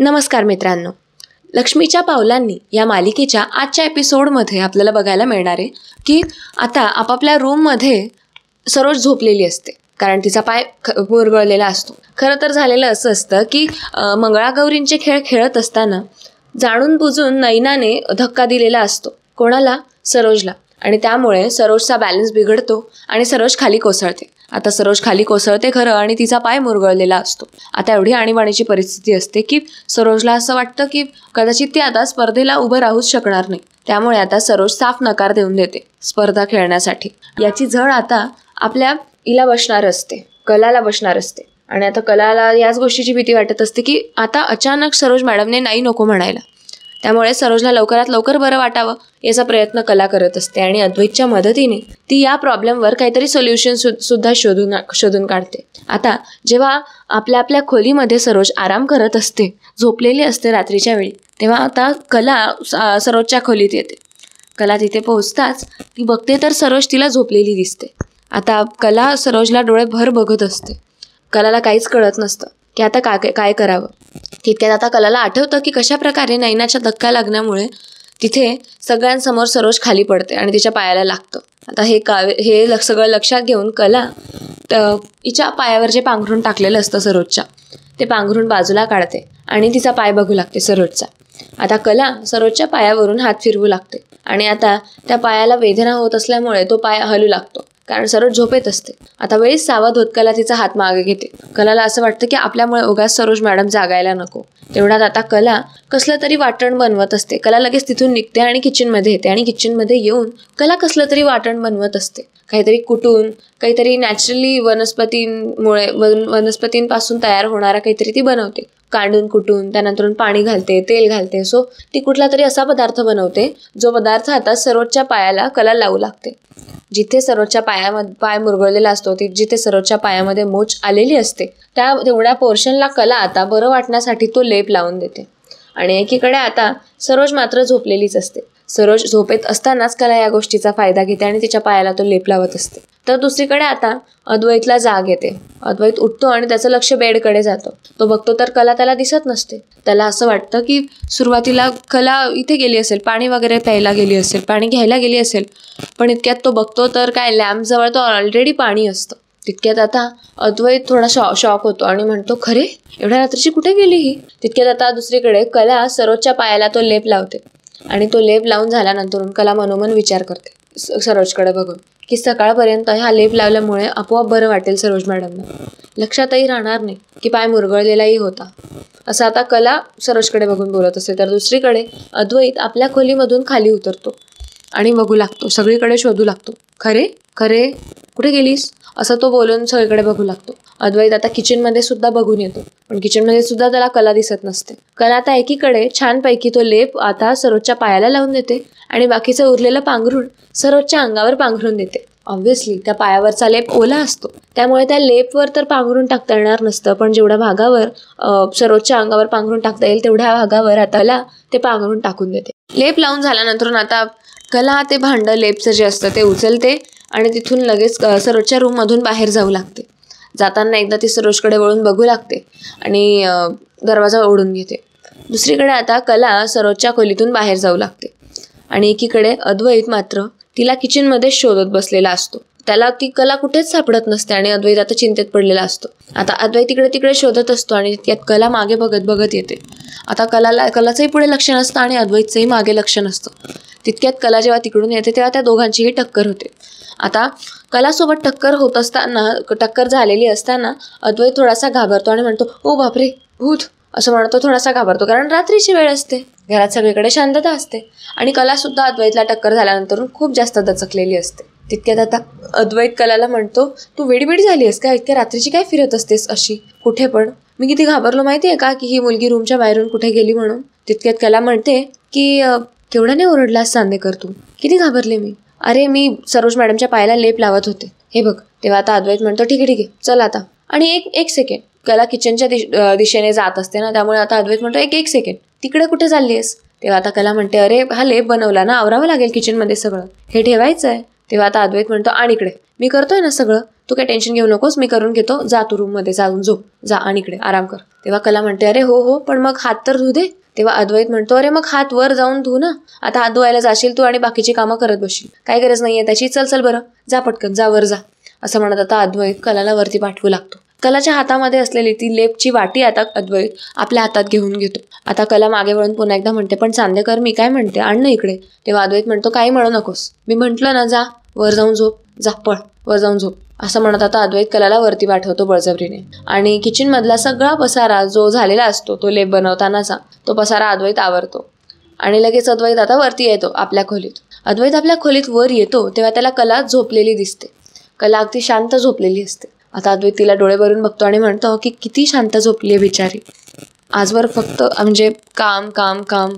नमस्कार मित्रांनो, लक्ष्मीच्या पावलांनी या मालिकेच्या आजच्या एपिसोडमध्ये आपल्याला बघायला मिळणार आहे की आता आपापल्या रूममध्ये सरोज झोपलेली असते, कारण तिचा पाय मुरगळलेला असतो. खरं तर झालेलं असं असतं की मंगळागौरींचे खेळ खेळत असताना जाणून बुजून नैनाने धक्का दिलेला असतो. कोणाला? सरोजला. आणि त्यामुळे सरोजचा बॅलन्स बिघडतो आणि सरोज खाली कोसळते. आता सरोज खाली कोसळते खरं, आणि तिचा पाय मुरगळलेला असतो. आता एवढी आणीबाणीची परिस्थिती असते की सरोजला असं वाटतं की कदाचित ती आता स्पर्धेला उभं राहूच शकणार नाही. त्यामुळे आता सरोज साफ नकार देऊन देते स्पर्धा खेळण्यासाठी. याची झळ आता आपल्या हिला बसणार असते, कलाला बसणार असते. आणि आता कलाला याच गोष्टीची भीती वाटत असते की आता अचानक सरोज मॅडमने नाही नको म्हणायला. त्यामुळे सरोजला लवकरात लवकर बरं वाटावं याचा प्रयत्न कला करत असते आणि अद्वैतच्या मदतीने ती या प्रॉब्लेमवर काहीतरी सोल्युशन सुद्धा शोधून काढते. आता जेव्हा आपल्या खोलीमध्ये सरोज आराम करत असते, झोपलेली असते रात्रीच्या वेळी, तेव्हा आता कला सरोजच्या खोलीत येते. कला तिथे पोहोचताच ती बघते तर सरोज तिला झोपलेली दिसते. आता कला सरोजला डोळे भर बघत असते. कलाला काहीच कळत नसतं की आता काय करावं. तितक्यात आता कलाला आठवतं की कशा प्रकारे नैनाच्या धक्का लागण्यामुळे तिथे सगळ्यांसमोर सरोज खाली पडते आणि तिच्या पायाला लागतं. आता हे सगळं लक्षात घेऊन कला तिच्या पायावर जे पांघरून टाकलेलं असतं सरोजच्या, ते पांघरून बाजूला काढते आणि तिचा पाय बघू लागते सरोजचा. आता कला सरोजच्या पायावरून हात फिरवू लागते आणि आता त्या पायाला वेदना होत असल्यामुळे तो पाय हलू लागतो, कारण सरोज झोपेत असते. आता वेळीच सावध होत कला तिचा हात मागे घेते. कलाला असं वाटतं की आपल्यामुळे उगाच सरोज मॅडम जागायला नको. तेवढ्यात आता कला कसलं तरी वाटण बनवत असते. कला लगेच तिथून निघते आणि किचनमध्ये येते आणि किचनमध्ये येऊन कला कसलं तरी वाटण बनवत असते. काहीतरी कुटून, काहीतरी नॅचरली वनस्पतींपासून तयार होणारा काहीतरी ती बनवते. कांडून कुटून त्यानंतर पाणी घालते, तेल घालते. सो ती कुठला तरी असा पदार्थ बनवते जो पदार्थ आता सरोजच्या पायाला कला लावू लागते. जिथे सरोजच्या पाय मुरगळलेला असतो, जिथे सरोजच्या पायामध्ये मोच आलेली असते, तेवढ्या पोर्शनला कला आता बरं वाटण्यासाठी तो लेप लावून देते. आणि एकीकडे आता सरोज मात्र झोपलेलीच असते. सरोज झोपेत असतानाच कला या गोष्टीचा फायदा घेते आणि तिच्या पायाला तो लेप लावत असते. तर दुसरीकडे आता अद्वैतला जाग येते. अद्वैत उठतो आणि त्याचं लक्ष बेडकडे जातं. तो बघतो तर कला त्याला दिसत नसते. त्याला असं वाटतं की सुरुवातीला कला इथे गेली असेल, पाणी वगैरे प्यायला गेली असेल, पाणी घ्यायला गेली असेल. पण इतक्यात तो बघतो तर काय, लॅम्पजवळ तो ऑलरेडी पाणी असतं. तितक्यात आता अद्वैत थोडा शॉक होतो आणि म्हणतो, खरे एवढ्या रात्रीची कुठे गेली ही? तितक्यात आता दुसरीकडे कला सरोजच्या पायाला तो लेप लावते आणि तो लेप लावून झाल्यानंतर कला मनोमन विचार करते सरोजकडे बघून की सकाळपर्यंत हा लेप लावल्यामुळे आपोआप बरं वाटेल सरोज मॅडमना. लक्षातही राहणार नाही की पाय मुरगळलेलाही होता. असं आता कला सरोजकडे बघून बोलत असते. तर दुसरीकडे अद्वैत आपल्या खोलीमधून खाली उतरतो आणि बघू लागतो, सगळीकडे शोधू लागतो. खरे कुठे गेलीस असं तो बोलून सगळीकडे बघू लागतो. अद्वैत आता किचनमध्ये सुद्धा बघून येतो, पण किचनमध्ये सुद्धा त्याला कला दिसत नसते. कला आता एकीकडे छानपैकी तो लेप आता सरोजच्या पायाला लावून देते आणि बाकीचं उरलेलं पांघरून सरोजच्या अंगावर पांघरून देते. ऑब्व्हियसली त्या पायावरचा लेप ओला असतो, त्यामुळे त्या लेपवर तर पांघरून टाकता येणार नसतं. पण जेवढ्या भागावर सरोजच्या अंगावर पांघरून टाकता येईल तेवढ्या भागावर आता कला ते पांघरून टाकून देते. लेप लावून झाल्यानंतर आता कला ते भांडं लेपचं जे असतं ते उचलते आणि तिथून लगेच सरोजच्या रूममधून बाहेर जाऊ लागते. जाताना एकदा ती सरोजकडे वळून बघू लागते आणि दरवाजा ओढून घेते. दुसरीकडे आता कला सरोजच्या खोलीतून बाहेर जाऊ लागते आणि एकीकडे अद्वैत मात्र तिला किचनमध्ये शोधत बसलेला असतो. त्याला ती कला कुठेच सापडत नसते आणि अद्वैत आता चिंतेत पडलेला असतो. आता अद्वैत तिकडे शोधत असतो आणि तितक्यात कला मागे बघत येते. आता कलाचंही पुढे लक्ष नसतं आणि अद्वैतचंही मागे लक्ष नसतं. तितक्यात कला जेव्हा तिकडून येते तेव्हा त्या दोघांचीही टक्कर होते. आता कलासोबत टक्कर झालेली असताना अद्वैत थोडासा घाबरतो आणि म्हणतो, ओ बापरे भूत, असं म्हणतो. थोडासा घाबरतो कारण रात्रीची वेळ असते, घरात सगळीकडे शांतता असते आणि कलासुद्धा अद्वैतला टक्कर झाल्यानंतर खूप जास्त दचकलेली असते. तितक्यात आता अद्वैत कलाला म्हणतो, तू वेडीवेडी झाली आहेस का? इतक्या रात्रीची काय फिरत असतेस अशी कुठे पण? मी किती घाबरलो माहिती आहे का की ही मुलगी रूमच्या बाहेरून कुठे गेली म्हणून. तितक्यात कला म्हणते की केवढ्याने ओरडलास चांदेकर तू? किती घाबरले मी. अरे मी सरोज मॅडमच्या पायाला लेप लावत होते, हे बघ. तेव्हा आता अद्वैत म्हणतो, ठीक आहे चल आता. आणि एक सेकंड, कला किचनच्या दिशेने जात असते ना, त्यामुळे आता अद्वैत म्हणतो, एक सेकंड, तिकडे कुठे चालली आहेस? तेव्हा आता कला म्हणते, अरे हा लेप बनवला ना, आवरावं लागेल किचनमध्ये सगळं, हे ठेवायचं आहे. तेव्हा आता अद्वैत म्हणतो, आणि इकडे मी करतोय ना सगळं, तू काय टेन्शन घेऊ नकोस, मी करून घेतो, जा तू रूममध्ये जाऊन झोप, जा आणि इकडे आराम कर. तेव्हा कला म्हणते अरे हो पण मग हात तर धुऊ दे. तेव्हा अद्वैत म्हणतो अरे मग हात वर जाऊन धुऊ ना, आता हात धुवायला जाशील तू आणि बाकीची कामं करत बसशील, काही गरज नाहीये त्याची, चल बरं जा पटकन, जा वर जा. असं म्हणत आता अद्वैत कलाला वरती पाठवू लागतो. कलाच्या हातामध्ये असलेली ती लेपची वाटी आता अद्वैत आपल्या हातात घेऊन घेतो. आता कला मागे वळून पुन्हा एकदा म्हणते पण चांदेकर मी काय म्हणते, आण ना इकडे. तेव्हा अद्वैत म्हणतो काही म्हणू नकोस, मी म्हंटल ना जा वर जाऊन झोप, जा पळ वर जाऊन झोप. असं म्हणत आता अद्वैत कलाला वरती पाठवतो बळजबरीने. आणि किचन मधला सगळा पसारा जो झालेला असतो तो लेप बनवतानाचा, तो पसारा अद्वैत आवरतो. आणि लगेच अद्वैत आता वरती येतो आपल्या खोलीत. अद्वैत आपल्या खोलीत वर येतो तेव्हा त्याला कला झोपलेली दिसते. कला अगदी शांत झोपलेली असते. आता अद्वैत तिला डोळे भरून बघतो आणि म्हणतो की किती शांत झोपली आहे बिचारी, आजवर फक्त म्हणजे काम काम काम,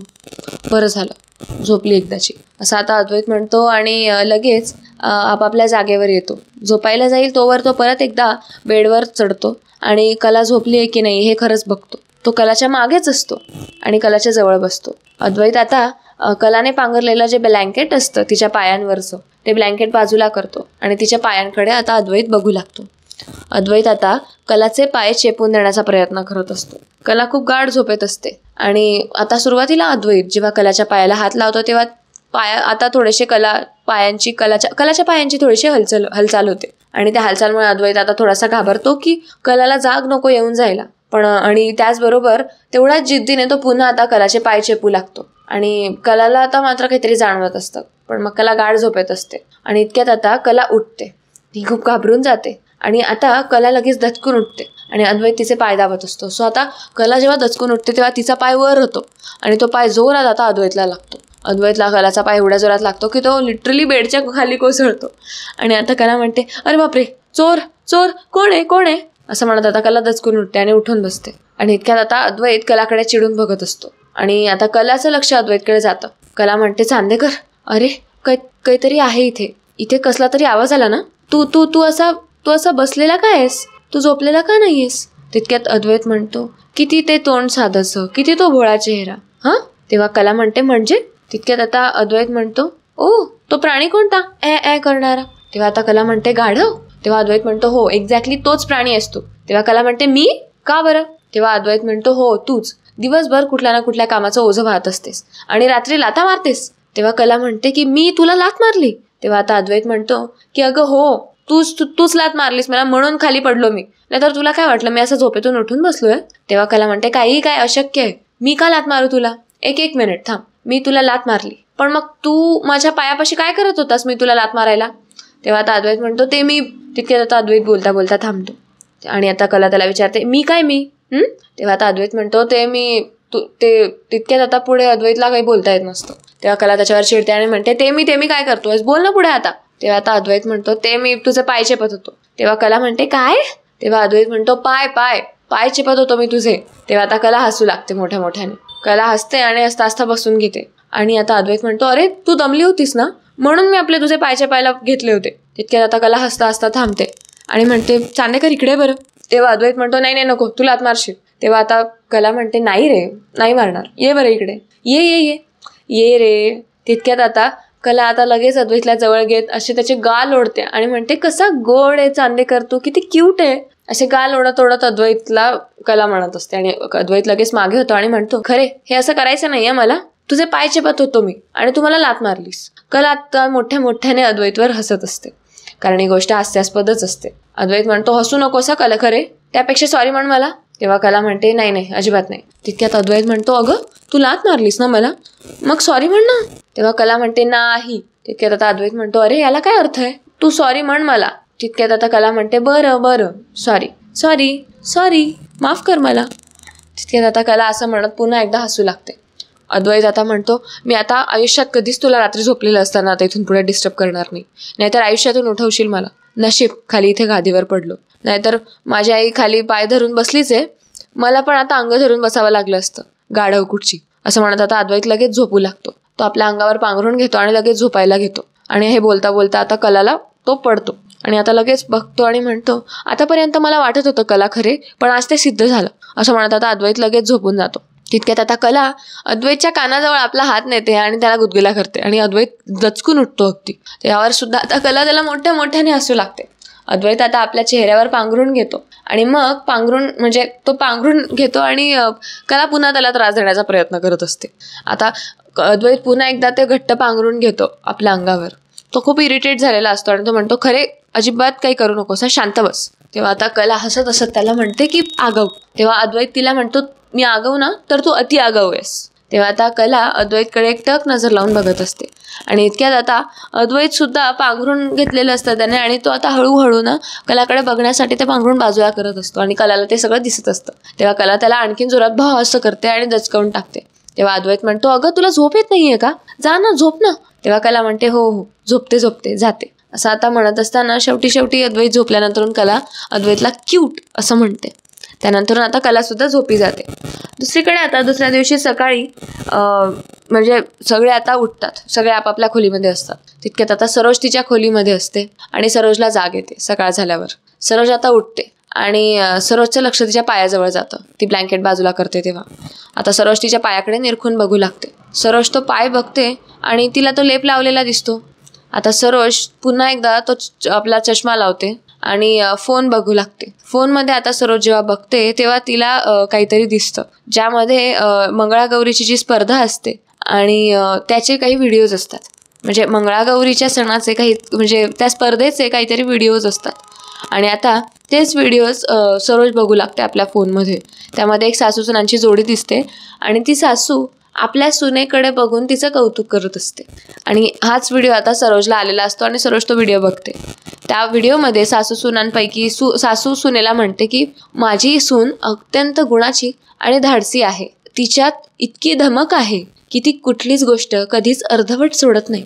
बरं झालं झोपली एकदाची, असं आता अद्वैत म्हणतो. आणि लगेच आपापल्या जागेवर येतो. झोपायला जाईल तोवर तो परत एकदा बेडवर चढतो आणि कला झोपली आहे की नाही हे खरंच बघतो. तो कलाच्या मागेच असतो आणि कलाच्या जवळ बसतो. अद्वैत आता कलाने पांघरलेलं जे ब्लँकेट असतं तिच्या पायांवरचं, ते ब्लँकेट बाजूला करतो आणि तिच्या पायांकडे आता अद्वैत बघू लागतो. अद्वैत आता कलाचे पाय चेपून देण्याचा प्रयत्न करत असतो. कला खूप गाढ झोपेत असते आणि आता सुरुवातीला अद्वैत जेव्हा कलाच्या पायाला हात लावतो तेव्हा आता थोडेसे कलाच्या पायांची थोडीशी हालचाल होते. आणि त्या हालचालमुळे अद्वैत आता थोडासा घाबरतो की कलाला जाग नको येऊन जायला. पण आणि त्याचबरोबर तेवढ्याच जिद्दीने तो पुन्हा आता कलाचे पाय चेपू लागतो. आणि कलाला आता मात्र काहीतरी जाणवत असतं, पण मग कला गाढ झोपेत असते. आणि इतक्यात आता कला उठते. ती खूप घाबरून जाते आणि आता कला लगेच दचकून उठते आणि अद्वैत तिचे पाय दाबत असतो. सो आता कला जेव्हा दचकून उठते तेव्हा तिचा पाय वर होतो आणि तो पाय जोरात आता अद्वैतला लागतो. अद्वैतला कलाचा पाय एवढ्या जोरात लागतो की तो लिटरली बेडच्या खाली कोसळतो. आणि आता कला म्हणते अरे बापरे, चोर चोर, कोण आहे असं म्हणत आता कला दचकून उठते आणि उठून बसते. आणि इतक्यात आता अद्वैत कलाकडे चिडून बघत असतो आणि आता कलाचं लक्ष अद्वैतकडे जातं. कला म्हणते चांदेकर, अरे काहीतरी आहे इथे कसला तरी आवाज आला ना, तू असा बसलेला काय आहेस, तू झोपलेला का नाहीयेस. तितक्यात अद्वैत म्हणतो किती ते तोंड साधंसं, किती तो भोळा चेहरा. हा तेव्हा कला म्हणते म्हणजे. तितक्यात आता अद्वैत म्हणतो ओ तो प्राणी कोणता ए करणारा. तेव्हा आता कला म्हणते गाढव. तेव्हा अद्वैत म्हणतो हो एक्झॅक्टली तोच प्राणी असतो. तेव्हा कला म्हणते मी, का बरं. तेव्हा अद्वैत म्हणतो हो तूच, दिवसभर कुठल्या ना कुठल्या कामाचं ओझं वाहत असतेस आणि रात्री लाथा मारतेस. तेव्हा कला म्हणते की मी तुला लाथ मारली. तेव्हा आता अद्वैत म्हणतो की अगं हो तूच लाथ मारलीस मला म्हणून खाली पडलो मी, नाहीतर तुला काय वाटलं मी असं झोपेतून उठून बसलोय. तेव्हा कला म्हणते काही काय अशक्य आहे, मी का लाथ मारू तुला, एक मिनिट थांब, मी तुला लाथ मारली पण मग तू माझ्या पायापाशी काय करत होतास मी तुला लाथ मारायला. तेव्हा आता अद्वैत म्हणतो ते मी. तितक्यात आता अद्वैत बोलता बोलता थांबतो आणि आता कला त्याला विचारते मी काय तेव्हा आता अद्वैत म्हणतो ते मी तितक्यात आता पुढे अद्वैतला काही बोलता येत नसतं. तेव्हा कला त्याच्यावर चिडते आणि म्हणते ते मी काय करतोय, बोल ना पुढे आता. तेव्हा आता अद्वैत म्हणतो ते मी तुझे पाय चेपत होतो. तेव्हा कला म्हणते काय. तेव्हा अद्वैत म्हणतो पाय चेपत होतो मी तुझे. तेव्हा आता कला हसू लागते मोठ्याने. कला हसते आणि हसता बसून घेते. आणि आता अद्वैत म्हणतो अरे तू दमली होतीस ना म्हणून मी आपले तुझे पाय चेपायला घेतले होते. तितक्यात आता कला हसता थांबते आणि म्हणते चांदेकर इकडे बरं. तेव्हा अद्वैत म्हणतो नाही नको तू लाथ मारशील. तेव्हा आता कला म्हणते नाही रे नाही मारणार, ये बरं इकडे, ये रे. तितक्यात आता कला आता लगेच अद्वैतला जवळ घेत असे त्याचे गाल ओढते आणि म्हणते कसा गोड आहे चांदेकर तू, किती क्यूट आहे. असे गाल ओढत अद्वैतला कला म्हणत असते आणि अद्वैत लगेच मागे होतो आणि म्हणतो खरे हे असं करायचं नाहीये मला, तुझे पाय चेपत होतो मी आणि तू मला लाथ मारलीस. कला आता मोठ्याने अद्वैतवर हसत असते कारण ही गोष्ट हास्यास्पदच असते. अद्वैत म्हणतो हसू नकोसा कला, खरे त्यापेक्षा सॉरी म्हण मला. तेव्हा कला म्हणते नाही अजिबात नाही. तितक्यात अद्वैत म्हणतो अगं तू लाथ मारलीस ना मला, मग सॉरी म्हण ना. तेव्हा कला म्हणते नाही. तितक्यात आता अद्वैत म्हणतो अरे याला काय अर्थ आहे, तू सॉरी म्हण मला. तितक्यात आता कला म्हणते बरं सॉरी माफ कर मला. तितक्यात आता कला असं म्हणत पुन्हा एकदा हसू लागते. अद्वैत आता म्हणतो मी आता आयुष्यात कधीच तुला रात्री झोपलेलं असताना आता इथून पुढे डिस्टर्ब करणार नाही, नाहीतर आयुष्यातून उठवशील मला. नशीब खाली इथे गादीवर पडलो, नाहीतर माझी आई खाली पाय धरून बसलीच आहे, मला पण आता अंग धरून बसावं लागलं असतं गाढव कुठची. असं म्हणत आता अद्वैत लगेच झोपू लागतो. तो आपल्या अंगावर पांघरून घेतो आणि लगेच झोपायला घेतो. आणि हे बोलता बोलता आता कलाला तो पडतो आणि आता लगेच बघतो आणि म्हणतो आतापर्यंत मला वाटत होतं कला खरे, पण आज ते सिद्ध झालं. असं म्हणत आता अद्वैत लगेच झोपून जातो. तितक्यात आता कला अद्वैतच्या कानाजवळ आपला हात नेते आणि त्याला गुदगुला करते आणि अद्वैत दचकून उठतो अगदी. त्यावर सुद्धा आता कला त्याला मोठ्याने हसू लागते अद्वैत आता आपल्या चेहऱ्यावर पांघरून घेतो आणि मग तो पांघरून घेतो आणि कला पुन्हा त्याला त्रास देण्याचा प्रयत्न करत असते. आता अद्वैत पुन्हा एकदा ते घट्ट पांघरून घेतो आपल्या अंगावर. तो खूप इरिटेट झालेला असतो आणि तो म्हणतो, खरे अजिबात काही करू नकोस, शांत बस. तेव्हा आता कला हसत हसत त्याला म्हणते की आगाऊ. तेव्हा अद्वैत तिला म्हणतो, मी आगाऊ ना, तर तू अति आगाऊ आहेस. तेव्हा आता कला अद्वैतकडे एक टक नजर लावून बघत असते आणि इतक्यात आता अद्वैत सुद्धा पांघरून घेतलेलं असतं त्याने आणि तो आता हळूहळू ना कलाकडे बघण्यासाठी ते पांघरून बाजूला करत असतो आणि कलाला ते सगळं दिसत असतं. तेव्हा कला त्याला आणखीन जोरात भाव असं करते आणि दचकवून टाकते. तेव्हा अद्वैत म्हणतो, अगं तुला झोप येत नाहीये का, जा ना, झोप ना. तेव्हा कला म्हणते, हो हो, झोपते जाते. असं आता म्हणत असताना शेवटी अद्वैत झोपल्यानंतर कला अद्वैतला क्यूट असं म्हणते. त्यानंतर आता कला सुद्धा झोपी जाते. दुसरीकडे आता दुसऱ्या दिवशी सकाळी म्हणजे सगळे आता उठतात, सगळे आपापल्या खोलीमध्ये असतात. तितक्यात आता सरोज तिच्या खोलीमध्ये असते आणि सरोजला जाग येते. सकाळ झाल्यावर सरोज आता उठते आणि सरोजचं लक्ष तिच्या पायाजवळ जातं. ती ब्लँकेट बाजूला करते तेव्हा आता सरोज तिच्या पायाकडे निरखून बघू लागते. सरोज तो पाय बघते आणि तिला तो लेप लावलेला दिसतो. आता सरोज पुन्हा एकदा तो आपला चष्मा लावते आणि फोन बघू लागते. फोनमध्ये आता सरोज जेव्हा बघते तेव्हा तिला काहीतरी दिसतं, ज्यामध्ये मंगळागौरीची जी स्पर्धा असते आणि त्याचे काही व्हिडिओज असतात. म्हणजे मंगळागौरीच्या सणाचे काही म्हणजे त्या स्पर्धेचे काहीतरी व्हिडिओज असतात आणि आता तेच व्हिडिओज सरोज बघू लागते आपल्या फोनमध्ये. त्यामध्ये एक सासू सुनांची जोडी दिसते आणि ती सासू आपल्या सुनेकडे बघून तिचं कौतुक करत असते आणि हाच व्हिडिओ आता सरोजला आलेला असतो आणि सरोज तो व्हिडिओ बघते. त्या व्हिडिओमध्ये सासू सुनांपैकी सासू सुनेला म्हणते की माझी सून अत्यंत गुणाची आणि धाडसी आहे. तिच्यात इतकी धमक आहे की ती कुठलीच गोष्ट कधीच अर्धवट सोडत नाही.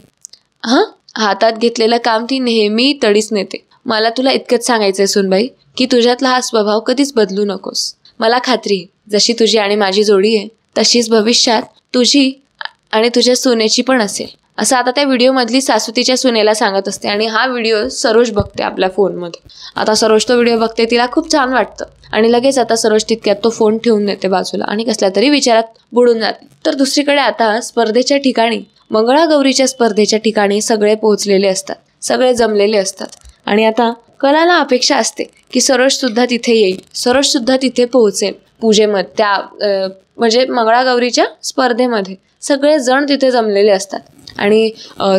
हातात घेतलेलं काम ती नेहमी तडीच नेते. मला तुला इतकंच सांगायचंय सुनबाई की तुझ्यातला हा स्वभाव कधीच बदलू नकोस. मला खात्री आहे जशी तुझी आणि माझी जोडी आहे तशीच भविष्यात तुझी आणि तुझ्या सुनेची पण असेल, असं आता त्या व्हिडिओमधली सासू तिच्या सुनेला सांगत असते आणि हा व्हिडिओ सरोज बघते आपल्या फोनमध्ये. आता सरोज तो व्हिडिओ बघते, तिला खूप छान वाटतं आणि लगेच आता सरोज तितक्यात तो फोन ठेवून देते बाजूला आणि कसल्या तरी विचारात बुडून जाते. तर दुसरीकडे आता स्पर्धेच्या ठिकाणी, मंगळागौरीच्या स्पर्धेच्या ठिकाणी सगळे पोहोचलेले असतात, सगळे जमलेले असतात आणि आता कलाला अपेक्षा असते की सरोज सुद्धा तिथे येईल, सरोज सुद्धा तिथे पोहोचेल पूजेमध्ये, त्या म्हणजे मंगळागौरीच्या स्पर्धेमध्ये सगळे जण तिथे जमलेले असतात. आणि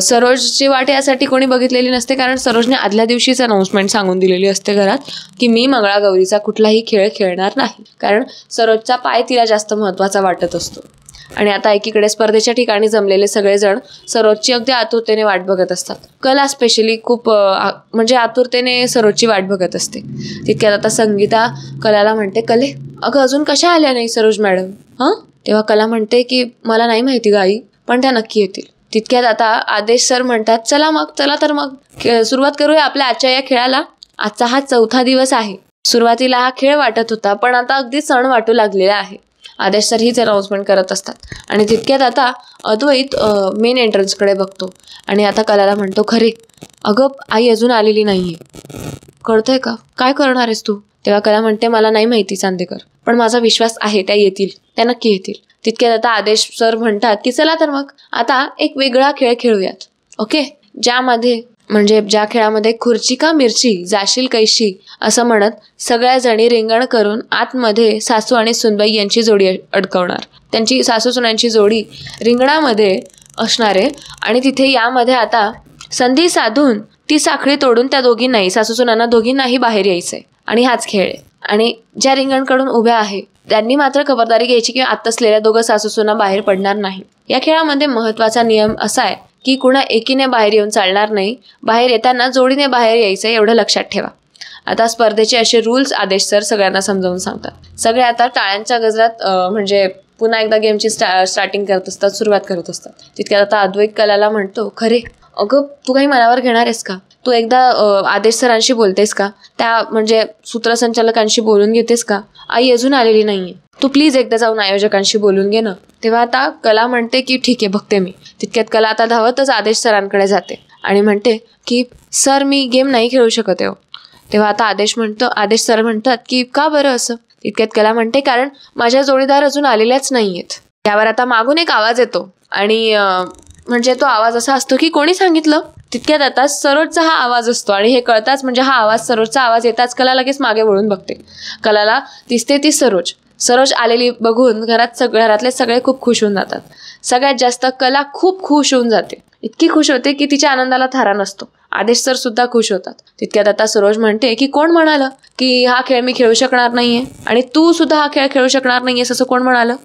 सरोजची वाट यासाठी कोणी बघितलेली नसते, कारण सरोजने आदल्या दिवशीच अनाउन्समेंट सांगून दिलेली असते घरात की मी मंगळागौरीचा कुठलाही खेळ खेळणार नाही, कारण सरोजचा पाय तिला जास्त महत्त्वाचा वाटत असतो. आणि आता एकीकडे स्पर्धेच्या ठिकाणी जमलेले सगळेजण सरोजची अगदी आतुरतेने वाट बघत असतात. कला स्पेशली खूप म्हणजे आतुरतेने सरोजची वाट बघत असते. तितक्यात आता संगीता कलाला म्हणते, कले अगं अजून कशा आल्या नाही सरोज मॅडम? तेव्हा कला म्हणते की मला नाही माहिती गाई, पण त्या नक्की येतील. तितक्यात आता आदेश सर म्हणतात, चला तर मग सुरुवात करूया आपल्या आजच्या या खेळाला. आजचा हा 4था दिवस आहे. सुरुवातीला हा खेळ वाटत होता पण आता अगदी सण वाटू लागलेला आहे. आदेश सर हीच अनाउन्समेंट करत असतात आणि तितक्यात आता अद्वैत मेन एंट्रन्सकडे बघतो आणि आता कलाला म्हणतो, खरे अगं आई अजून आलेली नाहीये, कळतंय का, काय करणार आहेस तू? तेव्हा कला म्हणते, मला नाही माहिती चांदेकर, पण माझा विश्वास आहे त्या येतील, त्या नक्की येतील. तितक्यात आता आदेश सर म्हणतात की चला तर मग आता एक वेगळा खेळ खेळूयात, ओके, ज्या खेळामध्ये खुर्ची का मिरची जाशील कैशी असं म्हणत सगळ्या जणी रिंगण करून आतमध्ये सासू आणि सुनबाई यांची जोडी अडकवणार. त्यांची सासू सुनांची जोडी रिंगणामध्ये असणारे आणि तिथे यामध्ये आता संधी साधून ती साखळी तोडून त्या दोघींनाही, सासू सुनांना दोघींनाही बाहेर यायचंय आणि हाच खेळ आहे. आणि ज्या रिंगणकडून उभ्या आहे त्यांनी मात्र खबरदारी घ्यायची की आत असलेल्या दोघं सासू सुना बाहेर पडणार नाही. या खेळामध्ये महत्त्वाचा नियम असा आहे की कुणा एकीने बाहेर येऊन चालणार नाही, बाहेर येताना जोडीने बाहेर यायचं, एवढं लक्षात ठेवा. आता स्पर्धेचे असे रूल्स आदेश सर सगळ्यांना समजावून सांगतात. सगळे आता टाळ्यांच्या गजरात म्हणजे पुन्हा एकदा गेमची स्टार्टिंग करत असतात, सुरुवात करत असतात. तितक्यात आता अद्वैत कलाला म्हणतो, खरे अगं तू काही मनावर घेणार आहेस का? तू एकदा आदेश सरांशी बोलतेस का? त्या म्हणजे सूत्रसंचालकांशी बोलून घेतेस का? आई अजून आलेली नाहीये, तू प्लीज एकदा जाऊन आयोजकांशी बोलून घे ना. तेव्हा आता कला म्हणते की ठीक आहे, बघते मी. तितक्यात कला आता धावतच आदेश सरांकडे जाते आणि म्हणते की सर मी गेम नाही खेळू शकत आहे. तेव्हा आता आदेश सर म्हणतात की का बरं असं? तितक्यात कला म्हणते कारण माझ्या जोडीदार अजून आलेल्याच नाहीयेत. त्यावर आता मागून एक आवाज येतो आणि म्हणजे तो आवाज असा असतो की कोणी सांगितलं? तितक्यात आता सरोजचा हा आवाज असतो आणि हे कळताच म्हणजे हा आवाज सरोजचा आवाज येताच कला लगेच मागे वळून बघते. कलाला दिसते ती सरोज आलेली बघून घरातले सगळे खूप खुश होऊन जातात. सगळ्यात जास्त कला खूप खुश होऊन जाते. इतकी खुश होते की तिच्या आनंदाला थारा नसतो. आदेश सर सुद्धा खुश होतात. तितक्यात आता सरोज म्हणते की कोण म्हणालं की हा खेळ मी खेळू शकणार नाहीये आणि तू सुद्धा हा खेळ खेळू शकणार नाहीयेस असं कोण म्हणालं?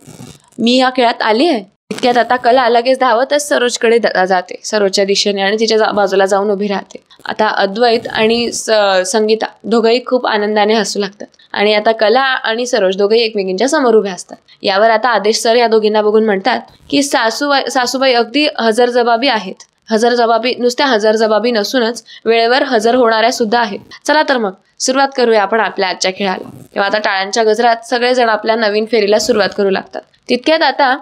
मी या खेळात आली आहे. इतक्यात आता कला लगेच धावतच सरोजकडे जाते, सरोजच्या दिशेने, आणि तिच्या बाजूला जाऊन उभी राहते. आता अद्वैत आणि संगीता दोघंही खूप आनंदाने हसू लागतात आणि आता कला आणि सरोज दोघंही एकमेकींच्या समोर उभे असतात. यावर आता आदेश सर या दोघींना बघून म्हणतात की सासूबाई अगदी हजरजबाबी आहेत. नुसत्या हजरजबाबी नसूनच वेळेवर हजर होणाऱ्या सुद्धा आहेत. चला तर मग सुरुवात करूया आपण आपल्या आजच्या खेळाला. तेव्हा आता टाळ्यांच्या गजरात सगळेजण आपल्या नवीन फेरीला सुरुवात करू लागतात. तितक्यात आता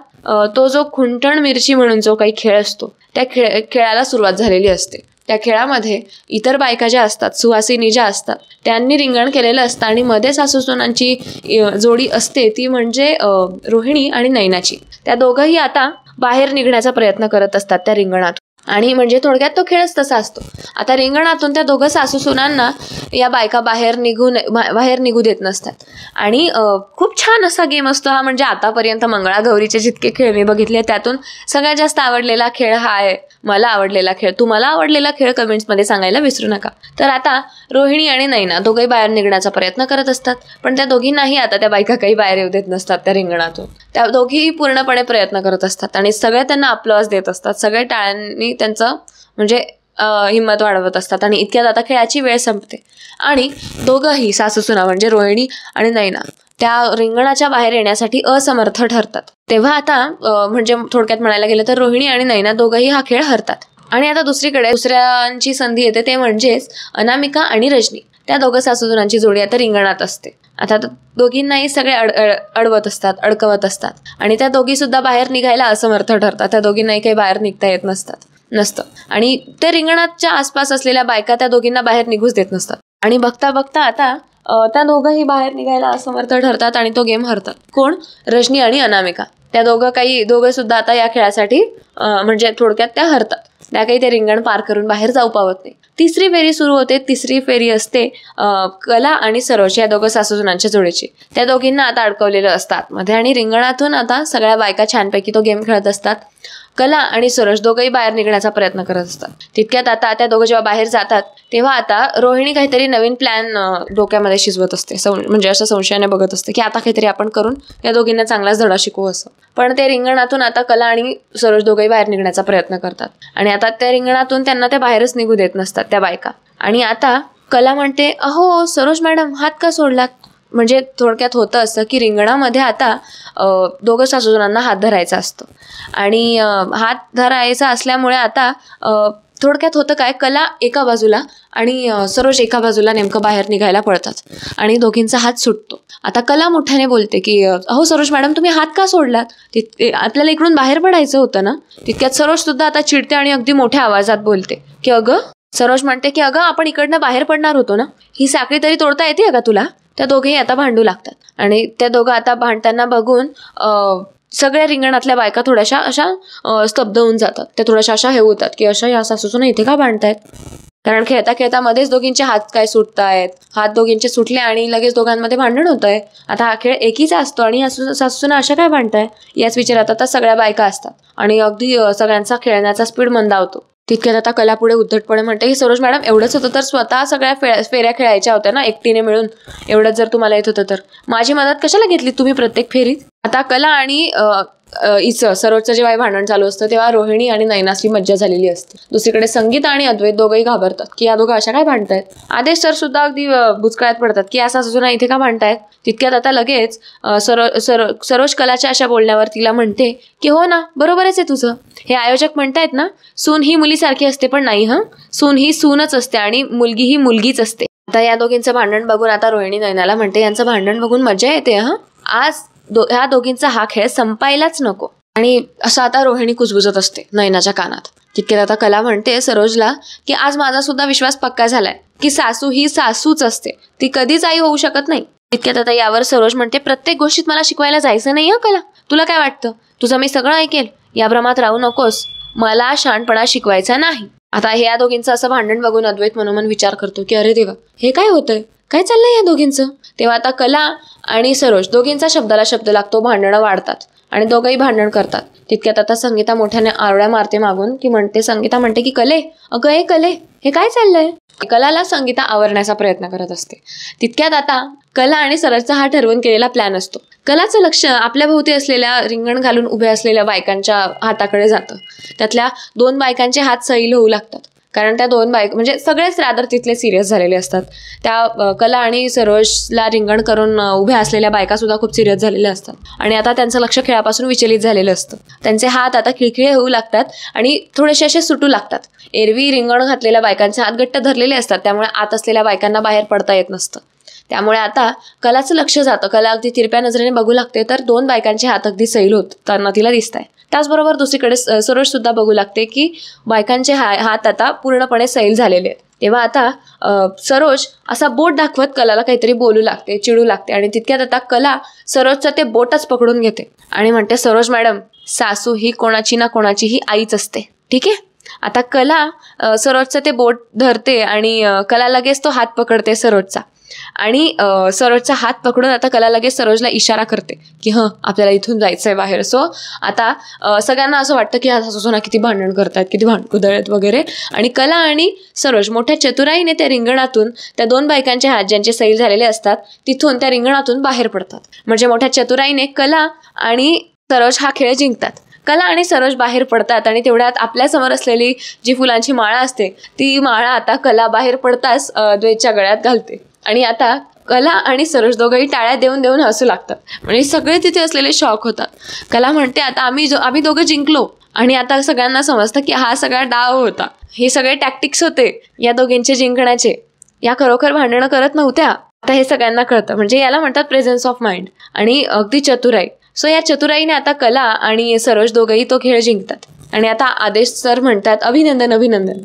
तो जो खुंटण मिरची म्हणून जो काही खेळ असतो त्या खेळाला सुरुवात झालेली असते. त्या खेळामध्ये इतर बायका ज्या असतात, सुहासिनी ज्या असतात, त्यांनी रिंगण केलेलं असतं आणि मध्ये सासूसुनांची जोडी असते, ती म्हणजे रोहिणी आणि नैनाची. त्या दोघंही आता बाहेर निघण्याचा प्रयत्न करत असतात त्या रिंगणात. आणि म्हणजे थोडक्यात तो खेळच तसा असतो. आता रिंगणातून त्या दोघं सासूसुनांना या बायका बाहेर निघू देत नसतात आणि खूप छान असा गेम असतो हा. म्हणजे आतापर्यंत मंगळागौरीचे जितके खेळ मी बघितले त्यातून सगळ्यात जास्त आवडलेला खेळ हा आहे. मला आवडलेला खेळ, तुम्हाला आवडलेला खेळ कमेंट्समध्ये सांगायला विसरू नका. तर आता रोहिणी आणि नैना दोघंही बाहेर निघण्याचा प्रयत्न करत असतात, पण त्या दोघींनाही आता त्या बायका काही बाहेर येऊ देत नसतात त्या रिंगणातून. त्या दोघीही पूर्णपणे प्रयत्न करत असतात आणि सगळे त्यांना अप्लॉज देत असतात. सगळे टाळ्यांनी त्यांचं म्हणजे हिंमत वाढवत असतात आणि इतक्यात आता खेळाची वेळ संपते आणि दोघंही सासूसुना म्हणजे रोहिणी आणि नैना त्या रिंगणाच्या बाहेर येण्यासाठी असमर्थ ठरतात. तेव्हा आता म्हणजे थोडक्यात म्हणायला गेलं तर रोहिणी आणि नैना दोघंही हा खेळ हरतात. आणि आता दुसरीकडे दुसऱ्यांची संधी येते, ते म्हणजेच अनामिका आणि रजनी. त्या दोघं सासूसुनांची जोडी आता रिंगणात असते. आता दोघींनाही सगळे अडकवत असतात आणि त्या दोघी सुद्धा बाहेर निघायला असमर्थ ठरतात. त्या दोघींनाही काही बाहेर निघता येत नसतं आणि ते रिंगणाच्या आसपास असलेल्या बायका त्या दोघींना बाहेर निघूच देत नसतात. आणि बघता बघता आता त्या दोघंही बाहेर निघायला असमर्थ ठरतात आणि तो गेम हरतात. कोण? रजनी आणि अनामिका. त्या दोघं सुद्धा आता या खेळासाठी म्हणजे थोडक्यात त्या हरतात. त्या काही ते रिंगण पार करून बाहेर जाऊ पावत नाही. तिसरी फेरी सुरू होते. तिसरी फेरी असते कला आणि सरोज या दोघं सासूसुनांच्या जोडीची. त्या दोघींना आता अडकवलेलं असतात मध्ये आणि रिंगणातून आता सगळ्या बायका छानपैकी तो गेम खेळत असतात. कला आणि सरोज दोघंही बाहेर निघण्याचा प्रयत्न करत असतात. तितक्यात आता त्या दोघं जेव्हा बाहेर जातात तेव्हा आता रोहिणी काहीतरी नवीन प्लॅन डोक्यामध्ये शिजवत असते. म्हणजे असं संशयाने बघत असते की आता काहीतरी आपण करून या दोघींना चांगलाच धडा शिकवू असं. पण ते रिंगणातून आता कला आणि सरोज दोघंही बाहेर निघण्याचा प्रयत्न करतात आणि आता त्या रिंगणातून त्यांना त्या बाहेरच निघू देत नसतात त्या बायका. आणि आता कला म्हणते, अहो सरोज मॅडम हात का सोडलात? म्हणजे थोडक्यात होतं असं की रिंगणामध्ये आता दोघं सासूसुनांना हात धरायचा असतो आणि हात धरायचा असल्यामुळे आता थोडक्यात होतं काय, कला एका बाजूला आणि सरोज एका बाजूला नेमकं बाहेर निघायला पळतात आणि दोघींचा हात सुटतो. आता कला मोठ्याने बोलते की अहो सरोज मॅडम तुम्ही हात का सोडलात? आपल्याला इकडून बाहेर पडायचं होतं ना. तितक्यात सरोज सुद्धा आता चिडते आणि अगदी मोठ्या आवाजात बोलते की अगं, सरोज म्हणते की अगं आपण इकडनं बाहेर पडणार होतो ना, ही साखळी तरी तोडता येते का तुला? त्या दोघेही आता भांडू लागतात आणि त्या दोघं आता भांडताना बघून सगळ्या रिंगणातल्या बायका थोड्याशा अशा स्तब्ध होऊन जातात. त्या थोड्याशा अशा हे होतात की अशा या सासूसुना इथे का भांडतायत? कारण खेळता खेळता मध्येच दोघींचे हात काय सुटतायत, हात दोघींचे सुटले आणि लगेच दोघांमध्ये भांडण होत आहे. आता हा खेळ एकीचा असतो आणि सासूसुना अशा काय भांडताय याच विचारात आता सगळ्या बायका असतात आणि अगदी सगळ्यांचा खेळण्याचा स्पीड मंदावतो. तितक्यात आता कला पुढे उद्धटपणे म्हणते की सरोज मॅडम एवढंच होतं तर स्वतः सगळ्या फेऱ्या खेळायच्या होत्या ना एकटीने मिळून. एवढंच जर तुम्हाला येत होतं तर माझी मदत कशाला घेतली तुम्ही प्रत्येक फेरीत? आता कला आणि सरोजचं जेव्हा भांडण चालू असतं तेव्हा रोहिणी आणि नैनाची मज्जा झालेली असते. दुसरीकडे संगीता आणि अद्वैत दोघंही घाबरतात की या दोघं अशा काय भांडतायत. आदेश सर सुद्धा अगदी बुचकळ्यात पडतात की या सासूसुना इथे का भांडतायत. तितक्यात आता लगेच सरोज कलाच्या अशा बोलण्यावर तिला म्हणते की हो ना बरोबरच आहे तुझं. हे आयोजक म्हणतायत ना सून ही मुलीसारखी असते, पण नाही सून ही सूनच असते आणि मुलगी ही मुलगीच असते. आता या दोघींचं भांडण बघून आता रोहिणी नैनाला म्हणते यांचं भांडण बघून मजा येते आज ह्या दोघींचा हा खेळ संपायलाच नको. आणि असं आता रोहिणी कुजबुजत असते नैनाच्या कानात. तितक्यात आता कला म्हणते सरोजला की आज माझा सुद्धा विश्वास पक्का झालाय की सासू ही सासूच असते, ती कधीच आई होऊ शकत नाही. तितक्यात आता यावर सरोज म्हणते प्रत्येक गोष्टीत मला शिकवायला जायचं नाही कला. तुला काय वाटतं तुझं मी सगळं ऐकेल, या भ्रमात राहू नकोस. मला शहाणपणा शिकवायचा नाही. आता या दोघींचं असं भांडण बघून अद्वैत मनोमन विचार करतो की अरे देवा, हे काय होतंय, काय चाललंय या दोघींचं. तेव्हा आता कला आणि सरोज दोघींचा शब्दाला शब्द लागतो, भांडणं वाढतात आणि दोघंही भांडण करतात. तितक्यात आता संगीता मोठ्याने आरड्या मारते मागून. ती म्हणते, संगीता म्हणते की कले, अगं हे कले, हे काय चाललंय. कलाला संगीता आवरण्याचा प्रयत्न करत असते. तितक्यात आता कला आणि सरोजचा हा ठरवून केलेला प्लॅन असतो. कलाचं लक्ष आपल्या भोवती असलेल्या रिंगण घालून उभ्या असलेल्या बायकांच्या हाताकडे जातं. त्यातल्या 2 बायकांचे हात सैल होऊ लागतात, कारण त्या 2 बायका म्हणजे सगळेच रादर तिथले सिरियस झालेले असतात. त्या कला आणि सरोजला रिंगण करून उभ्या असलेल्या बायका सुद्धा खूप सिरियस झालेल्या असतात आणि आता त्यांचं लक्ष खेळापासून विचलित झालेलं असतं. त्यांचे हात आता खिळखिळे होऊ लागतात आणि थोडेसे असे सुटू लागतात. एरवी रिंगण घातलेल्या बायकांचे हात घट्ट धरलेले असतात, त्यामुळे आत असलेल्या बायकांना बाहेर पडता येत नसतं. त्यामुळे आता कलाचं लक्ष जातं. कला अगदी तिरप्या नजरेने बघू लागते तर 2 बायकांचे हात अगदी सैल होताना तिला दिसत आहे. त्याचबरोबर दुसरीकडे सरोज सुद्धा बघू लागते की बायकांचे हात आता पूर्णपणे सैल झालेले आहेत. तेव्हा आता सरोज असा बोट दाखवत कलाला काहीतरी बोलू लागते, चिडू लागते आणि तितक्यात आता कला सरोजचं ते बोटच पकडून घेते आणि म्हणते, सरोज मॅडम, सासू ही कोणाची ना कोणाची ही आईच असते, ठीक आहे. आता कला सरोजचं ते बोट धरते आणि कला लगेच तो हात पकडते सरोजचा आणि सरोजचा हात पकडून आता कला लगेच सरोजला इशारा करते की आपल्याला इथून जायचंय बाहेर. सो आता सगळ्यांना असं वाटतं की हा सासू किती भांडण करतात, किती भांडकुदळत वगैरे. आणि कला आणि सरोज मोठ्या चतुराईने त्या रिंगणातून त्या 2 बायकांचे हात ज्यांचे सैल झालेले असतात तिथून त्या रिंगणातून बाहेर पडतात. म्हणजे मोठ्या चतुराईने कला आणि सरोज हा खेळ जिंकतात. कला आणि सरोज बाहेर पडतात आणि तेवढ्यात आपल्यासमोर असलेली जी फुलांची माळा असते ती माळा आता कला बाहेर पडताच अद्वैतच्या गळ्यात घालते आणि आता कला आणि सरोज दोघंही टाळ्या देऊन देऊन हसू लागतात. म्हणजे सगळे तिथे असलेले शॉक होतात. कला म्हणते, आता आम्ही दोघं जिंकलो आणि आता सगळ्यांना समजतं की हा सगळा डाव होता, हे सगळे टॅक्टिक्स होते या दोघींचे जिंकण्याचे, या खरोखर भांडणं करत नव्हत्या. आता हे सगळ्यांना कळतं. म्हणजे याला म्हणतात प्रेझेन्स ऑफ माइंड आणि अगदी चतुराई. सो या चतुराईने आता कला आणि सरोज दोघंही तो खेळ जिंकतात आणि आता आदेश सर म्हणतात, अभिनंदन अभिनंदन.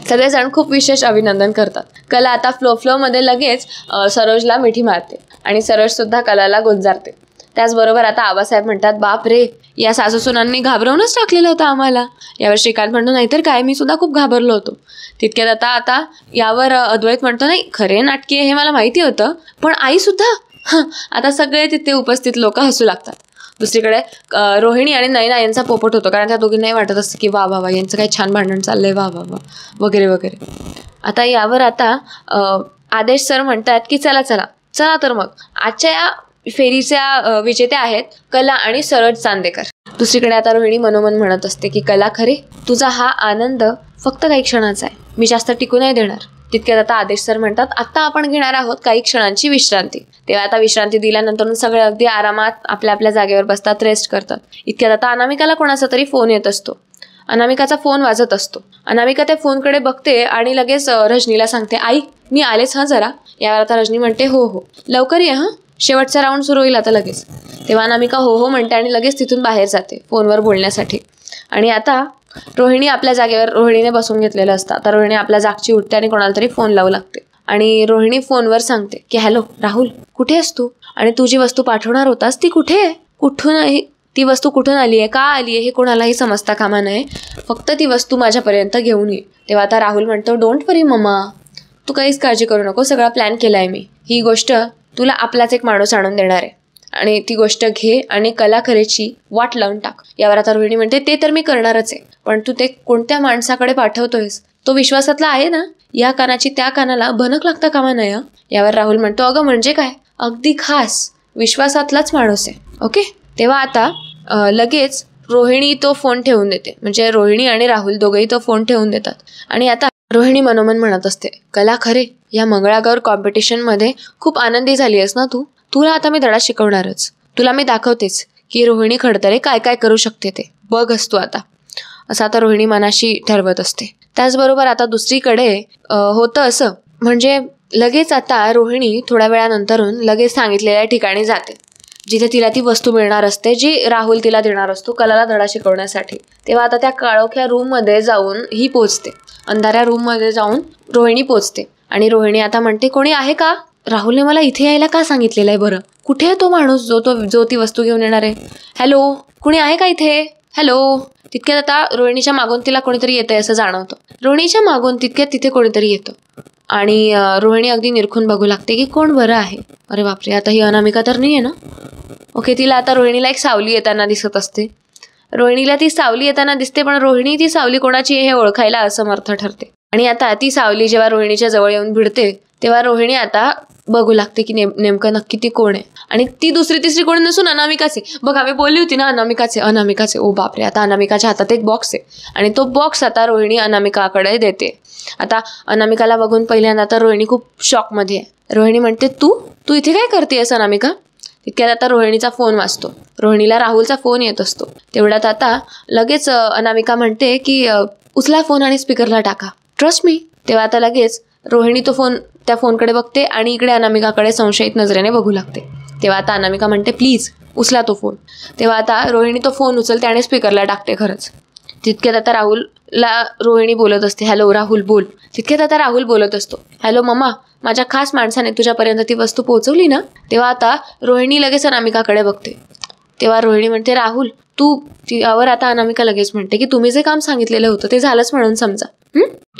सगळेजण खूप विशेष अभिनंदन करतात. कला आता फ्लो मध्ये लगेच सरोजला मिठी मारते आणि सरोज सुद्धा कलाला गुंजारते. त्याचबरोबर आता आबासाहेब म्हणतात, बाप रे, या सासूसुनांनी घाबरवूनच टाकलेलं होतं आम्हाला. यावर श्रीकांत म्हणतो, नाहीतर काय, मी सुद्धा खूप घाबरलो होतो. तितक्यात आता यावर अद्वैत म्हणतो, नाही खरे नाटकी हे मला माहिती होतं, पण आई सुद्धा. आता सगळे तिथे उपस्थित लोक हसू लागतात. दुसरीकडे रोहिणी आणि नयना यांचा पोपट होतो, कारण त्या दोघींनाही वाटत असतं की वा वा वा, यांचं काही छान भांडण चाललंय, वा वा वा वगैरे वगैरे. आता यावर आता आदेश सर म्हणतात की चला तर मग आजच्या या फेरीच्या विजेत्या आहेत कला आणि सरोज चांदेकर. दुसरीकडे आता रोहिणी मनोमन म्हणत असते की कला, खरे तुझा हा आनंद फक्त काही क्षणाचा आहे, मी जास्त टिकू नाही देणार. तितक्यात आता आदेश सर म्हणतात, आता आपण घेणार आहोत काही क्षणांची विश्रांती. तेव्हा आता विश्रांती दिल्यानंतर सगळे अगदी आरामात आपल्या आपल्या जागेवर बसतात, रेस्ट करतात. इतक्यात आता अनामिकाला कोणाचा तरी फोन येत असतो. अनामिकाचा फोन वाजत असतो. अनामिका त्या फोनकडे बघते आणि लगेच रजनीला सांगते, आई मी आलेच जरा. यावर आता रजनी म्हणते, हो लवकर ये, शेवटचा राऊंड सुरू होईल आता लगेच. तेव्हा अनामिका हो म्हणते आणि लगेच तिथून बाहेर जाते फोनवर बोलण्यासाठी. आणि आता रोहिणी आपल्या जागेवर रोहिणीने बसून घेतलेलं असतं. आता रोहिणी आपल्या जागची उठते आणि कोणाला तरी फोन लावू लागते आणि रोहिणी फोनवर सांगते की हॅलो राहुल, कुठे आहेस तू? आणि तू जी वस्तू पाठवणार होतास ती कुठे आहे? कुठून आहे ती वस्तू? कुठून आली आहे? का आली आहे? हे कोणालाही समजता कामा नये. फक्त ती वस्तू माझ्यापर्यंत घेऊन ये. तेव्हा आता राहुल म्हणतो, डोंट वरी मम्मा, तू काहीच काळजी करू नको, सगळा प्लॅन केलाय मी. ही गोष्ट तुला आपलाच एक माणूस आणून देणार आहे आणि ती गोष्ट घे आणि कलाखरेची वाट लावून टाक. यावर आता रोहिणी म्हणते, ते तर मी करणारच आहे, पण तू ते कोणत्या माणसाकडे पाठवतोयस तो विश्वासातला आहे ना? या कानाची त्या कानाला भनक लागता कामा नये. यावर राहुल म्हणतो, अगं म्हणजे काय, अगदी खास विश्वासातलाच माणूस आहे. ओके. तेव्हा आता लगेच रोहिणी तो फोन ठेवून देते. म्हणजे रोहिणी आणि राहुल दोघेही तो फोन ठेवून देतात. आणि आता रोहिणी मनोमन म्हणत असते, कला खरे या मंगळागौर कॉम्पिटिशनमध्ये खूप आनंदी झाली आहेस ना तू? तुला आता मी धडा शिकवणारच. तुला मी दाखवतेच की रोहिणी खडतरे काय काय करू शकते ते बघ असतो आता. असं आता रोहिणी मनाशी ठरवत असते. त्याचबरोबर आता दुसरीकडे होतं असं, म्हणजे लगेच आता रोहिणी थोड्या वेळानंतरून लगेच सांगितलेल्या ठिकाणी जाते जिथे तिला ती वस्तू मिळणार असते जी राहुल तिला देणार असतो कलाला धडा शिकवण्यासाठी. तेव्हा आता त्या काळोख्या रूममध्ये जाऊन ही पोचते. अंधाऱ्या रूममध्ये जाऊन रोहिणी पोचते आणि रोहिणी आता म्हणते, कोणी आहे का? राहुलने मला इथे यायला का सांगितलेलं आहे बरं? कुठे आहे तो माणूस जो ती वस्तू घेऊन येणार आहे? हॅलो, कुणी आहे का इथे? हॅलो. तितक्यात आता रोहिणीच्या मागून तिला कोणीतरी येतंय असं जाणवतं. रोहिणीच्या मागून तितक्यात तिथे कोणीतरी येतं आणि रोहिणी अगदी निरखून बघू लागते की कोण बरं आहे. अरे बापरे, आता ही अनामिका तर नाही आहे ना. ओके, तिला आता रोहिणीला एक सावली येताना दिसत असते. रोहिणीला ती सावली येताना दिसते, पण रोहिणी ती सावली कोणाची हे ओळखायला असमर्थ ठरते. आणि आता ती सावली जेव्हा रोहिणीच्या जवळ येऊन भिडते तेव्हा रोहिणी आता बघू लागते की नेमकं नक्की ती कोण आहे. आणि ती दुसरी तिसरी कोणी नसून अनामिकाचे. बघ, आम्ही बोलली होती ना अनामिकाचे. ओ बापरे, आता अनामिकाच्या हातात एक बॉक्स आहे आणि तो बॉक्स आता रोहिणी अनामिकाकडे देते. आता अनामिकाला बघून पहिल्यांदा तर रोहिणी खूप शॉकमध्ये आहे. रोहिणी म्हणते, तू इथे काय करतेयस अनामिका. तितक्यात आता रोहिणीचा फोन वाजतो. रोहिणीला राहुलचा फोन येत असतो. तेवढ्यात आता लगेच अनामिका म्हणते की उचला फोन आणि स्पीकरला टाका, ट्रस्ट मी. तेव्हा आता लगेच रोहिणी त्या फोनकडे बघते आणि इकडे अनामिकाकडे संशयित नजरेने बघू लागते. तेव्हा आता अनामिका म्हणते, प्लीज उचला तो फोन. तेव्हा आता रोहिणी तो फोन उचलते आणि स्पीकरला टाकते खरंच. तितक्यात आता राहुलला रोहिणी बोलत असते, हॅलो राहुल बोल. तितक्यात आता राहुल बोलत असतो, हॅलो मम्मा, माझ्या खास माणसाने तुझ्यापर्यंत ती वस्तू पोहोचवली ना. तेव्हा आता रोहिणी लगेच अनामिकाकडे बघते. तेव्हा रोहिणी म्हणते, राहुल तू. यावर आता अनामिका लगेच म्हणते की तुम्ही जे काम सांगितलेलं होतं ते झालंच म्हणून समजा.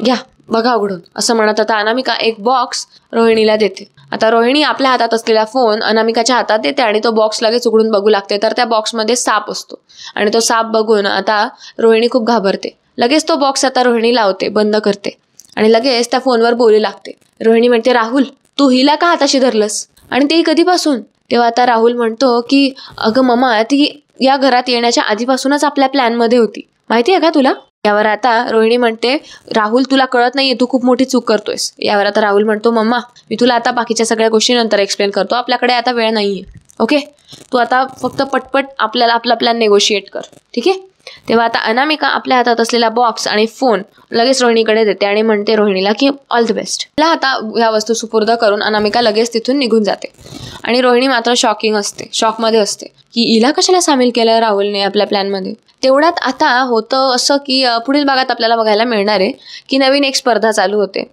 घ्या बघा उघडून, असं म्हणत आता अनामिका एक बॉक्स रोहिणीला देते. आता रोहिणी आपल्या हातात असलेला फोन अनामिकाच्या हातात देते आणि तो बॉक्स लगेच उघडून बघू लागते. तर त्या बॉक्समध्ये साप असतो आणि तो साप बघून आता रोहिणी खूप घाबरते. लगेच तो बॉक्स आता रोहिणी लावते, बंद करते आणि लगेच त्या फोनवर बोलू लागते. रोहिणी म्हणते, राहुल तू हिला का हाताशी धरलंस आणि तेही कधीपासून. तेव्हा आता राहुल म्हणतो की अगं मम्मा, ती या घरात येण्याच्या आधीपासूनच आपल्या प्लॅनमध्ये होती, माहिती आहे का तुला. यावर आता रोहिणी म्हणते, राहुल तुला कळत नाहीये, तू खूप मोठी चूक करतोयस. यावर आता राहुल म्हणतो, मम्मा मी तुला आता बाकीच्या सगळ्या गोष्टी नंतर एक्सप्लेन करतो, आपल्याकडे आता वेळ नाहीये. ओके, तू आता फक्त पटपट आपल्याला आपला प्लॅन नेगोशिएट कर, ठीक आहे. तेव्हा आता अनामिका आपल्या हातात असलेला बॉक्स आणि फोन लगेच रोहिणीकडे देते आणि म्हणते रोहिणीला की ऑल द बेस्ट. तिला आता ह्या वस्तू सुपूर्द करून अनामिका लगेच तिथून निघून जाते. आणि रोहिणी मात्र शॉकमध्ये असते की हिला कशाला सामील केलं राहुलने आपल्या प्लॅनमध्ये. तेवढ्यात आता होतं असं की पुढील भागात आपल्याला बघायला मिळणार आहे की नवीन एक स्पर्धा चालू होते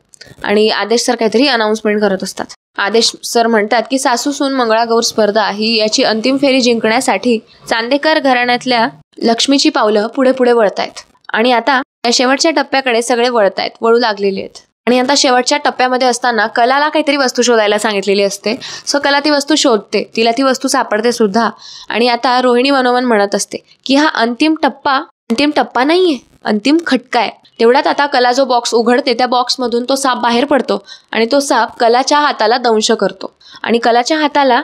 आणि आदेश सर काहीतरी अनाउन्समेंट करत असतात. आदेश सर म्हणतात की सासू सून मंगळागौर स्पर्धा ही याची अंतिम फेरी जिंकण्यासाठी चांदेकर घराण्यातल्या लक्ष्मीची पावलं पुढे पुढे वळतायत आणि आता या शेवटच्या टप्प्याकडे सगळे वळू लागलेले आहेत. आणि आता शेवटच्या टप्प्यामध्ये असताना कलाला काहीतरी वस्तू शोधायला सांगितलेली असते. सो कला ती वस्तू शोधते, तिला ती वस्तू सापडते सुद्धा. आणि आता रोहिणी मनोमन म्हणत असते की हा अंतिम टप्पा नाहीये, अंतिम खटका आहे. तेवढ्यात आता कला जो बॉक्स उघडते त्या बॉक्समधून तो साप बाहेर पडतो आणि तो साप कलाच्या हाताला दंश करतो. आणि कलाच्या हाताला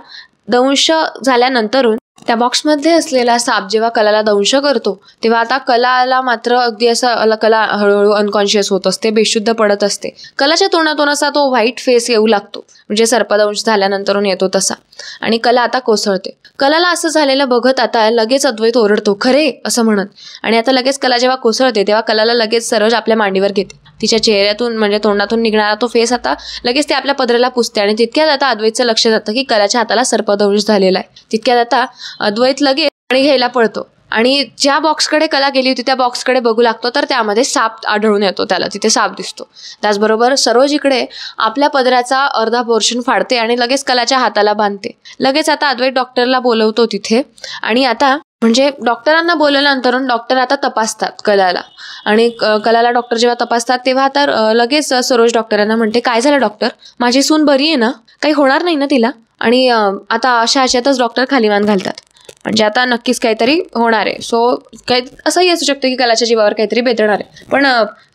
दंश झाल्यानंतरून त्या बॉक्समध्ये असलेला साप जेव्हा कलाला दंश करतो तेव्हा आता कलाला मात्र अगदी असं कला हळूहळू अनकॉन्शियस होत असते, बेशुद्ध पडत असते. कलाच्या तोंडातून असा तो व्हाईट फेस येऊ लागतो, म्हणजे सर्पदंश झाल्यानंतरून येतो तसा. आणि कला आता कोसळते. कलाला असं झालेलं बघत आता लगेच अद्वैत ओरडतो, खरे असं म्हणत. आणि आता लगेच कला जेव्हा कोसळते तेव्हा कलाला लगेच सरोज आपल्या मांडीवर घेते. तिच्या चेहऱ्यातून म्हणजे तोंडातून निघणारा तो फेस आता लगेच ते आपल्या पदराला पुसते. आणि तितक्यात आता अद्वैतचं लक्ष जातं की कलाच्या हाताला सर्पदंश झालेला आहे. तितक्यात आता अद्वैत लगेच पाणी घ्यायला पळतो आणि ज्या बॉक्सकडे कला गेली होती त्या बॉक्सकडे बघू लागतो तर त्यामध्ये साप आढळून येतो. त्याला तिथे साप दिसतो. त्याचबरोबर सरोज इकडे आपल्या पदराचा अर्धा पोर्शन फाडते आणि लगेच कलाच्या हाताला बांधते. लगेच आता अद्वैत डॉक्टरला बोलवतो तिथे आणि आता म्हणजे डॉक्टरांना बोलवल्यानंतर डॉक्टर आता तपासतात कलाला. आणि कलाला डॉक्टर जेव्हा तपासतात तेव्हा तर लगेच सरोज डॉक्टरांना म्हणते, काय झालं डॉक्टर, माझी सून बरी आहे ना, काही होणार नाही ना तिला. आणि आता अशा ह्याच्यातच डॉक्टर खालीमान घालतात, म्हणजे आता नक्कीच काहीतरी होणार आहे. सो काही असंही असू शकतं की कलाच्या जीवावर काहीतरी बेतणार आहे. पण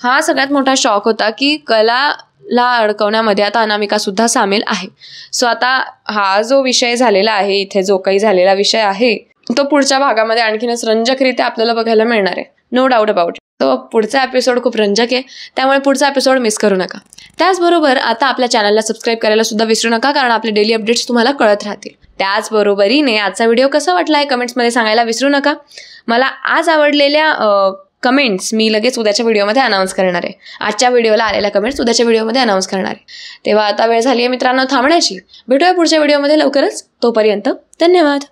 हा सगळ्यात मोठा शॉक होता की कलाला अडकवण्यामध्ये आता अनामिका सुद्धा सामील आहे. सो आता हा जो विषय झालेला आहे, इथे जो काही झालेला विषय आहे तो पुढच्या भागामध्ये आणखीनच रंजकरित्या आपल्याला बघायला मिळणार आहे, नो डाऊट अबाउट इट. तो पुढचा एपिसोड खूप रंजक आहे, त्यामुळे पुढचा एपिसोड मिस करू नका. त्याचबरोबर आता आपल्या चॅनलला सबस्क्राईब करायला सुद्धा विसरू नका, कारण आपले डेली अपडेट्स तुम्हाला कळत राहतील. त्याचबरोबरीने आजचा व्हिडिओ कसा वाटला आहे कमेंट्समध्ये सांगायला विसरू नका. मला आज आवडलेल्या कमेंट्स मी लगेच उद्याच्या व्हिडिओमध्ये अनाऊन्स करणार आहे. आजच्या व्हिडिओला आलेल्या कमेंट्स उद्याच्या व्हिडिओमध्ये अनाऊन्स करणार आहे. तेव्हा आता वेळ झाली आहे मित्रांनो थांबण्याची. भेटूया पुढच्या व्हिडिओमध्ये लवकरच. तोपर्यंत धन्यवाद.